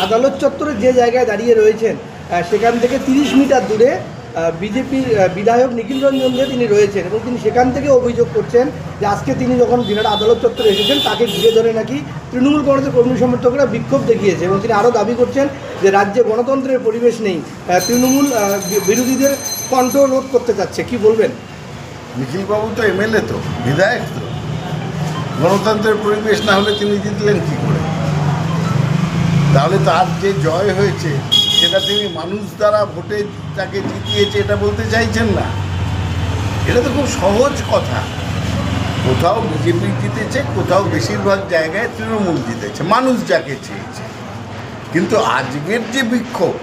আদালত চত্বরে যে জায়গায় দাঁড়িয়ে রয়েছেন সেখান থেকে 30 মিটার দূরে বিজেপির বিধায়ক নিখিল রঞ্জন দে তিনি রয়েছেন এবং তিনি সেখান থেকে অভিযোগ করছেন যে আজকে তিনি যখন দিনহাটা আদালত চত্বরে এসেছেন তাকে ঘিরে ধরে নাকি তৃণমূল কংগ্রেসের কর্মী সমর্থকরা বিক্ষোভ দেখিয়েছে এবং তিনি আরও দাবি করছেন যে রাজ্যে গণতন্ত্রের পরিবেশ নেই, তৃণমূল বিরোধীদের কণ্ঠ রোধ করতে চাচ্ছে। কি বলবেন? নিখিলবাবু তো এমএলএ, তো বিধায়ক, তো গণতন্ত্রের পরিবেশ না হলে তিনি জিতলেন কী করে? তাহলে তার যে জয় হয়েছে সেটা তিনি মানুষ দ্বারা ভোটে তাকে জিতিয়েছে এটা বলতে চাইছেন না? এটা তো খুব সহজ কথা। কোথাও বিজেপি জিতেছে, কোথাও বেশিরভাগ জায়গায় তৃণমূল জিতেছে, মানুষ যাকে চেয়েছে। কিন্তু আজকের যে বিক্ষোভ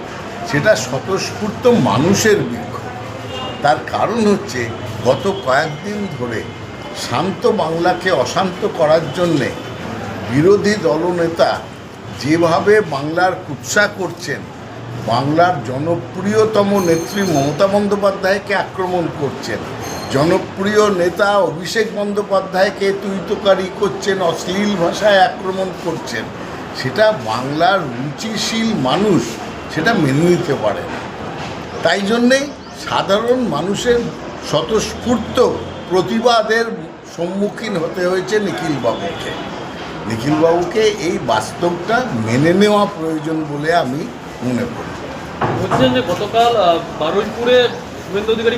সেটা স্বতঃস্ফূর্ত মানুষের বিক্ষোভ। তার কারণ হচ্ছে গত কয়েকদিন ধরে শান্ত বাংলাকে অশান্ত করার জন্যে বিরোধী দলনেতা যেভাবে বাংলার কুৎসা করছেন, বাংলার জনপ্রিয়তম নেত্রী মমতা বন্দ্যোপাধ্যায়কে আক্রমণ করছেন, জনপ্রিয় নেতা অভিষেক বন্দ্যোপাধ্যায়কে তুইতকারি করছেন, অশ্লীল ভাষায় আক্রমণ করছেন, সেটা বাংলার রুচিশীল মানুষ সেটা মেনে নিতে পারে না। তাই জন্যেই সাধারণ মানুষের স্বতঃস্ফূর্ত প্রতিবাদের সম্মুখীন হতে হয়েছে নিখিলবাবুকে। নিখিলবাবুকে এই বাস্তবটা মেনে নেওয়া প্রয়োজন বলে আমি মনে করি। বলছেন যে গতকাল বারুইপুরে শুভেন্দু অধিকারী